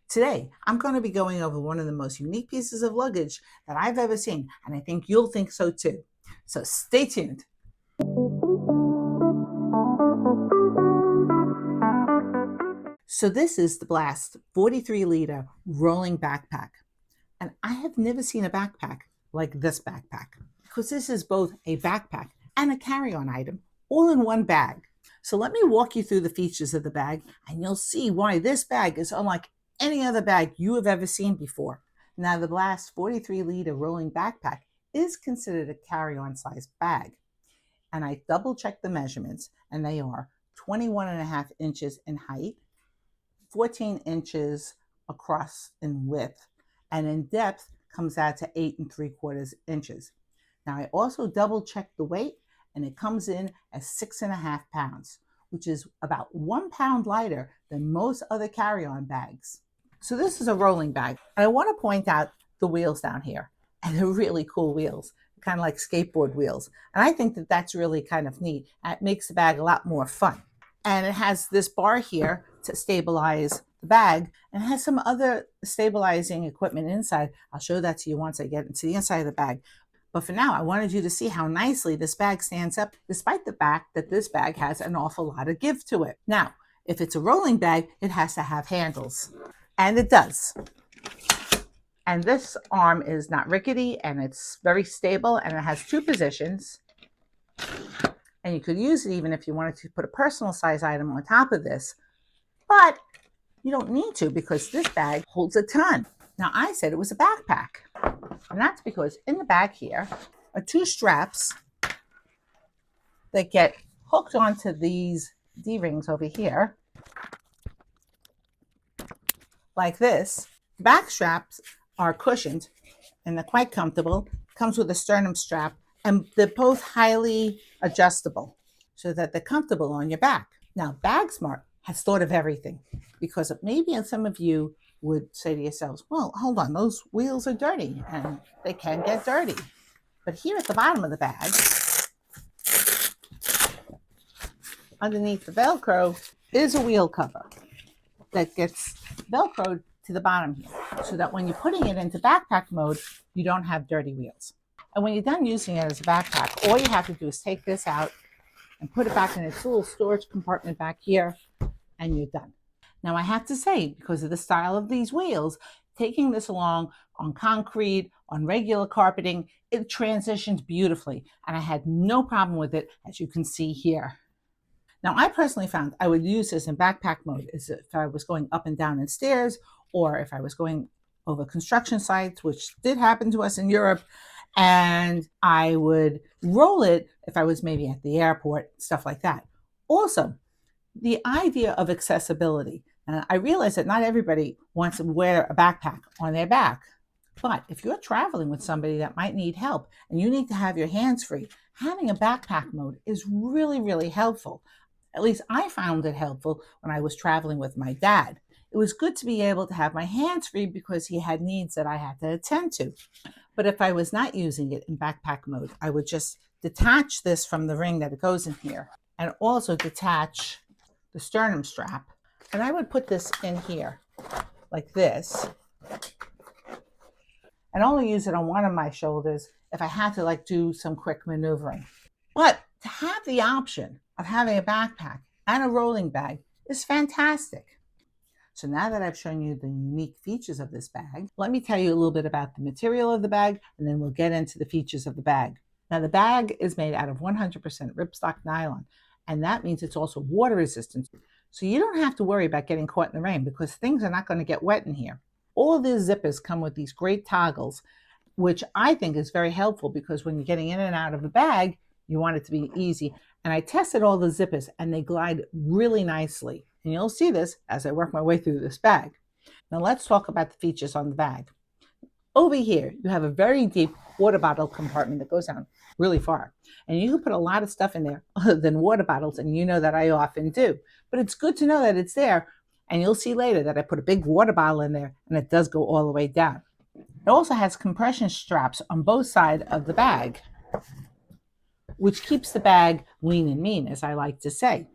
Today, I'm going to be going over one of the most unique pieces of luggage that I've ever seen, and I think you'll think so too. So stay tuned. So this is the Blast 43-liter rolling backpack. And I have never seen a backpack like this backpack, because this is both a backpack and a carry-on item all in one bag. So let me walk you through the features of the bag, and you'll see why this bag is unlike any other bag you have ever seen before. Now, the Blast 43-liter rolling backpack is considered a carry-on size bag. And I double-checked the measurements, and they are 21.5 inches in height, 14 inches across in width, and in depth comes out to 8.75 inches. Now, I also double-checked the weight, and it comes in as 6.5 pounds, which is about 1 pound lighter than most other carry-on bags. So this is a rolling bag. And I want to point out the wheels down here. And they're really cool wheels, kind of like skateboard wheels. And I think that that's really kind of neat. It makes the bag a lot more fun. And it has this bar here to stabilize the bag, and it has some other stabilizing equipment inside. I'll show that to you once I get into the inside of the bag. But for now, I wanted you to see how nicely this bag stands up, despite the fact that this bag has an awful lot of give to it. Now, if it's a rolling bag, it has to have handles. And it does. And this arm is not rickety, and it's very stable, and it has two positions. And you could use it even if you wanted to put a personal size item on top of this. But you don't need to, because this bag holds a ton. Now, I said it was a backpack. And that's because in the bag here are two straps that get hooked onto these D-rings over here, like this. Back straps are cushioned and they're quite comfortable. Comes with a sternum strap, and they're both highly adjustable so that they're comfortable on your back. Now, Bagsmart has thought of everything, because maybe some of you would say to yourselves, well, hold on, those wheels are dirty, and they can get dirty. But here at the bottom of the bag, underneath the Velcro, is a wheel cover that gets Velcroed to the bottom here, so that when you're putting it into backpack mode, you don't have dirty wheels. And when you're done using it as a backpack, all you have to do is take this out and put it back in its little storage compartment back here, and you're done. Now, I have to say, because of the style of these wheels, taking this along on concrete, on regular carpeting, it transitions beautifully, and I had no problem with it, as you can see here. Now, I personally found I would use this in backpack mode as if I was going up and down in stairs, or if I was going over construction sites, which did happen to us in Europe, and I would roll it if I was maybe at the airport, stuff like that. Also, the idea of accessibility. And I realize that not everybody wants to wear a backpack on their back. But if you're traveling with somebody that might need help and you need to have your hands free, having a backpack mode is really, really helpful. At least I found it helpful when I was traveling with my dad. It was good to be able to have my hands free because he had needs that I had to attend to. But if I was not using it in backpack mode, I would just detach this from the ring that it goes in here, and also detach the sternum strap. And I would put this in here like this, and only use it on one of my shoulders if I had to do some quick maneuvering. But to have the option of having a backpack and a rolling bag is fantastic. So now that I've shown you the unique features of this bag, let me tell you a little bit about the material of the bag, and then we'll get into the features of the bag. Now, the bag is made out of 100% ripstop nylon, and that means it's also water resistant. So you don't have to worry about getting caught in the rain, because things are not going to get wet in here. All of these zippers come with these great toggles, which I think is very helpful, because when you're getting in and out of the bag, you want it to be easy. And I tested all the zippers, and they glide really nicely. And you'll see this as I work my way through this bag. Now let's talk about the features on the bag. Over here, you have a very deep water bottle compartment that goes down really far. And you can put a lot of stuff in there other than water bottles, and you know that I often do. But it's good to know that it's there, and you'll see later that I put a big water bottle in there, and it does go all the way down. It also has compression straps on both sides of the bag, which keeps the bag lean and mean, as I like to say.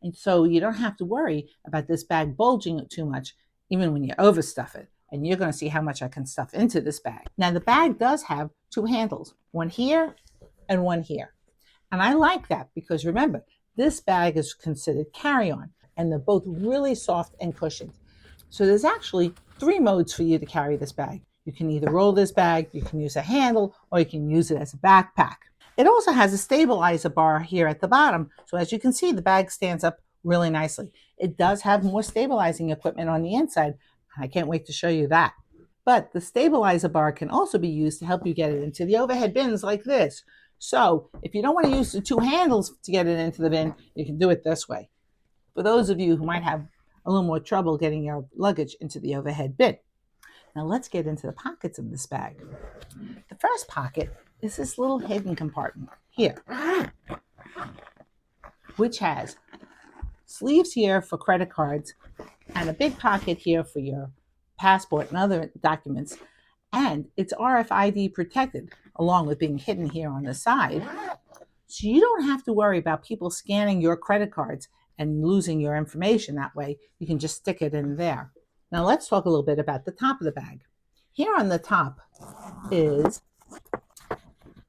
And so you don't have to worry about this bag bulging too much. even when you overstuff it. And you're going to see how much I can stuff into this bag. Now the bag does have two handles, one here and one here. And I like that because remember, this bag is considered carry-on and they're both really soft and cushioned. So there's actually three modes for you to carry this bag. You can either roll this bag, you can use a handle, or you can use it as a backpack. It also has a stabilizer bar here at the bottom. So as you can see, the bag stands up really nicely. It does have more stabilizing equipment on the inside. I can't wait to show you that. But the stabilizer bar can also be used to help you get it into the overhead bins like this. So if you don't want to use the two handles to get it into the bin, you can do it this way. For those of you who might have a little more trouble getting your luggage into the overhead bin. Now let's get into the pockets of this bag. The first pocket is this little hidden compartment here, which has sleeves here for credit cards and a big pocket here for your passport and other documents. And it's RFID protected along with being hidden here on the side. So you don't have to worry about people scanning your credit cards and losing your information that way. You can just stick it in there. Now let's talk a little bit about the top of the bag. Here on the top is a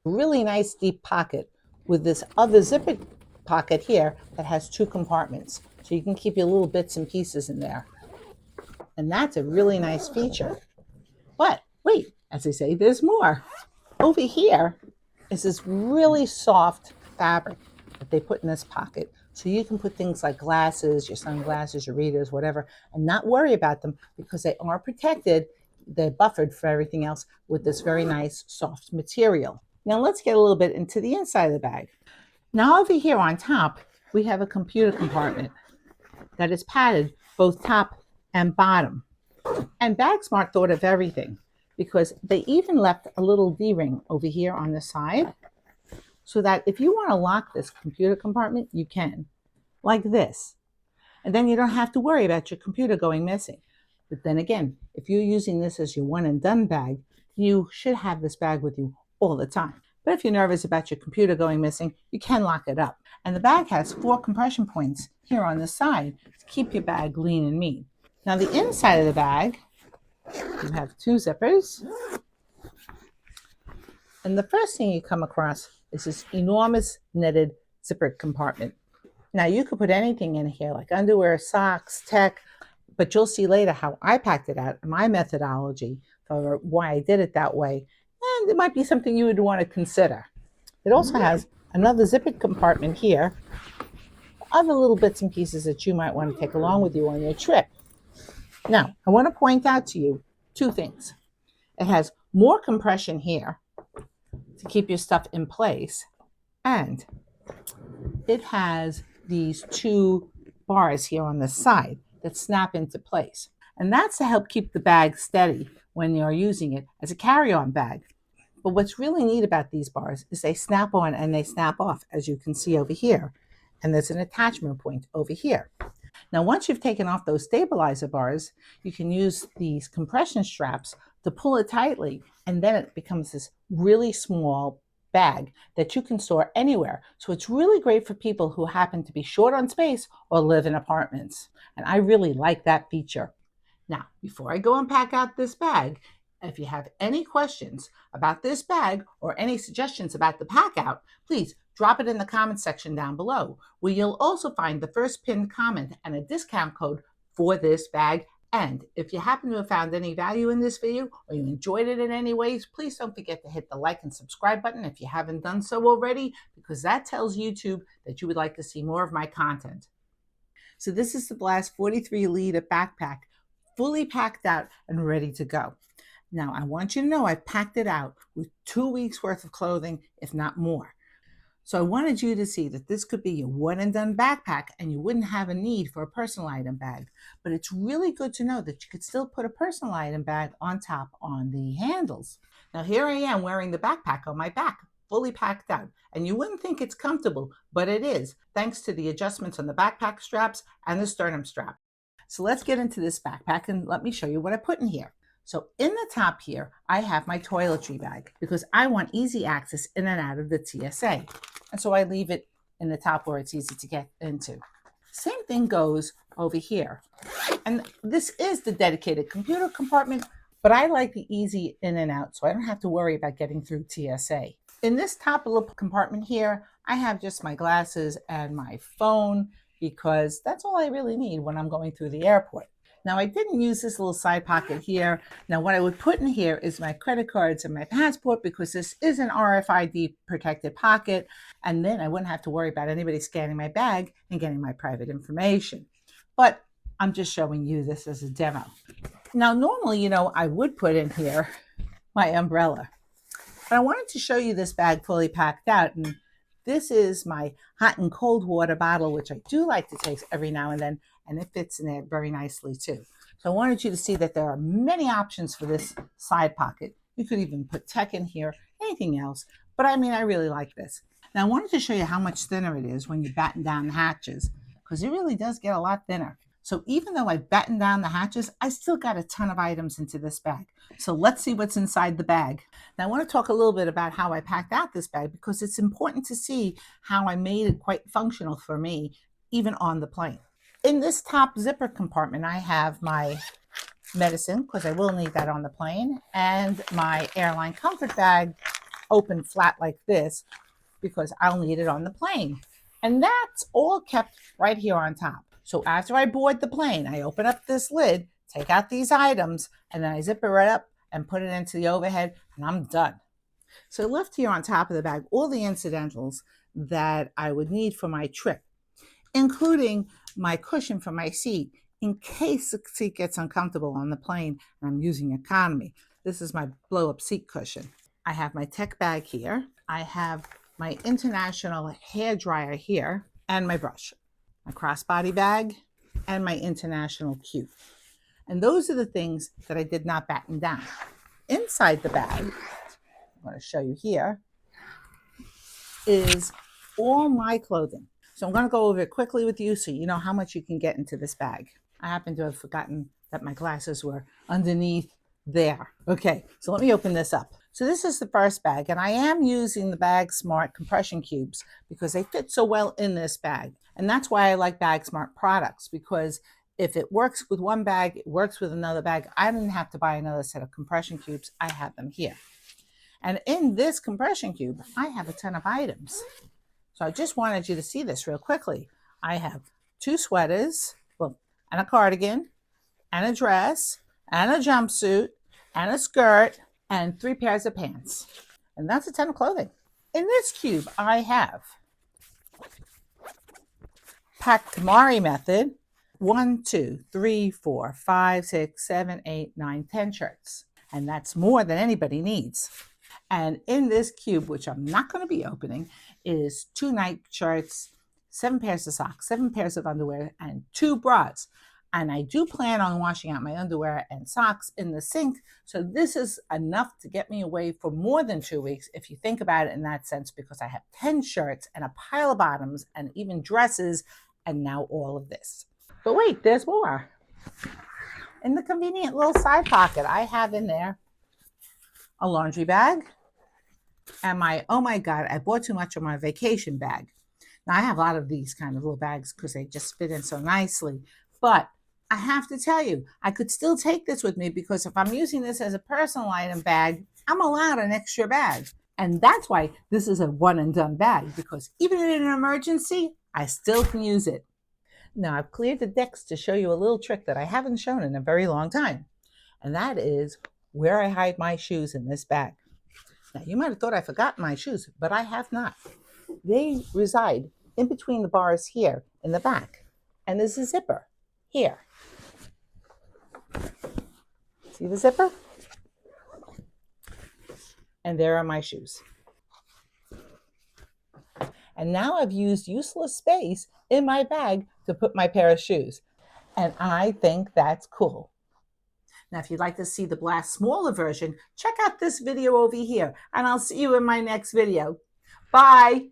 really nice deep pocket with this other zipper pocket here that has two compartments. So you can keep your little bits and pieces in there. And that's a really nice feature. But wait, as they say, there's more. Over here is this really soft fabric that they put in this pocket. So you can put things like glasses, your sunglasses, your readers, whatever, and not worry about them because they are protected. They're buffered for everything else with this very nice soft material. Now let's get a little bit into the inside of the bag. Now over here on top, we have a computer compartment that is padded both top and bottom. And Bagsmart thought of everything because they even left a little D-ring over here on the side so that if you want to lock this computer compartment, you can, like this. And then you don't have to worry about your computer going missing. But then again, if you're using this as your one and done bag, you should have this bag with you all the time. But if you're nervous about your computer going missing, you can lock it up. And the bag has 4 compression points here on the side to keep your bag lean and mean. Now the inside of the bag, you have 2 zippers. And the first thing you come across is this enormous netted zipper compartment. Now you could put anything in here like underwear, socks, tech, but you'll see later how I packed it out and my methodology for why I did it that way. And it might be something you would want to consider. It also has another zippered compartment here, other little bits and pieces that you might want to take along with you on your trip. Now, I want to point out to you 2 things. It has more compression here to keep your stuff in place, and it has these 2 bars here on the side that snap into place. And that's to help keep the bag steady when you're using it as a carry-on bag. But what's really neat about these bars is they snap on and they snap off, as you can see over here. And there's an attachment point over here. Now, once you've taken off those stabilizer bars, you can use these compression straps to pull it tightly, and then it becomes this really small bag that you can store anywhere. So it's really great for people who happen to be short on space or live in apartments. And I really like that feature. Now, before I go and pack out this bag, if you have any questions about this bag or any suggestions about the pack out, please drop it in the comment section down below, where you'll also find the first pinned comment and a discount code for this bag. And if you happen to have found any value in this video or you enjoyed it in any ways, please don't forget to hit the like and subscribe button if you haven't done so already, because that tells YouTube that you would like to see more of my content. So this is the Blast 43-liter backpack, fully packed out and ready to go. Now, I want you to know I've packed it out with 2 weeks worth of clothing, if not more. So I wanted you to see that this could be your one and done backpack and you wouldn't have a need for a personal item bag. But it's really good to know that you could still put a personal item bag on top on the handles. Now here I am wearing the backpack on my back, fully packed out. And you wouldn't think it's comfortable, but it is, thanks to the adjustments on the backpack straps and the sternum strap. So let's get into this backpack and let me show you what I put in here. So in the top here, I have my toiletry bag because I want easy access in and out of the TSA. And so I leave it in the top where it's easy to get into. Same thing goes over here. And this is the dedicated computer compartment, but I like the easy in and out, so I don't have to worry about getting through TSA. In this top little compartment here, I have just my glasses and my phone because that's all I really need when I'm going through the airport. Now, I didn't use this little side pocket here. Now, what I would put in here is my credit cards and my passport because this is an RFID protected pocket, and then I wouldn't have to worry about anybody scanning my bag and getting my private information. But I'm just showing you this as a demo. Now, normally, I would put in here my umbrella, but I wanted to show you this bag fully packed out, and this is my hot and cold water bottle, which I do like to take every now and then, and it fits in there very nicely too. So I wanted you to see that there are many options for this side pocket. You could even put tech in here, anything else, but I really like this. Now I wanted to show you how much thinner it is when you batten down the hatches, because it really does get a lot thinner. So even though I battened down the hatches, I still got a ton of items into this bag. So let's see what's inside the bag. Now I want to talk a little bit about how I packed out this bag because it's important to see how I made it quite functional for me, even on the plane. In this top zipper compartment, I have my medicine, because I will need that on the plane, and my airline comfort bag open flat like this because I'll need it on the plane. And that's all kept right here on top. So after I board the plane, I open up this lid, take out these items, and then I zip it right up and put it into the overhead, and I'm done. So I left here on top of the bag all the incidentals that I would need for my trip, including my cushion for my seat in case the seat gets uncomfortable on the plane and I'm using economy. This is my blow-up seat cushion. I have my tech bag here. I have my international hair dryer here and my brush, my crossbody bag, and my international cube. And those are the things that I did not batten down. Inside the bag, I'm going to show you here, is all my clothing. So I'm going to go over it quickly with you so you know how much you can get into this bag. I happen to have forgotten that my glasses were underneath there. Okay, so let me open this up. So this is the first bag, and I am using the Bagsmart compression cubes because they fit so well in this bag. And that's why I like Bagsmart products, because if it works with one bag, it works with another bag. I didn't have to buy another set of compression cubes. I have them here. And in this compression cube, I have a ton of items. So I just wanted you to see this real quickly. I have 2 sweaters, and a cardigan, and a dress, and a jumpsuit, and a skirt, and 3 pairs of pants. And that's a ton of clothing. In this cube, I have packed Tamari method, 1, 2, 3, 4, 5, 6, 7, 8, 9, 10 shirts. And that's more than anybody needs. And in this cube, which I'm not going to be opening, is 2 night shirts, 7 pairs of socks, 7 pairs of underwear, and 2 bras. And I do plan on washing out my underwear and socks in the sink. So this is enough to get me away for more than 2 weeks, if you think about it in that sense, because I have 10 shirts and a pile of bottoms and even dresses, and now all of this. But wait, there's more. In the convenient little side pocket, I have in there a laundry bag and my, oh my God, I bought too much of my vacation bag. Now I have a lot of these kind of little bags because they just fit in so nicely. But I have to tell you, I could still take this with me because if I'm using this as a personal item bag, I'm allowed an extra bag. And that's why this is a one and done bag, because even in an emergency, I still can use it. Now I've cleared the decks to show you a little trick that I haven't shown in a very long time. And that is where I hide my shoes in this bag. Now you might have thought I forgot my shoes, but I have not. They reside in between the bars here in the back. And there's a zipper here. See the zipper? And there are my shoes. And now I've used useless space in my bag to put my pair of shoes. And I think that's cool. Now, if you'd like to see the Blast smaller version, check out this video over here, and I'll see you in my next video. Bye.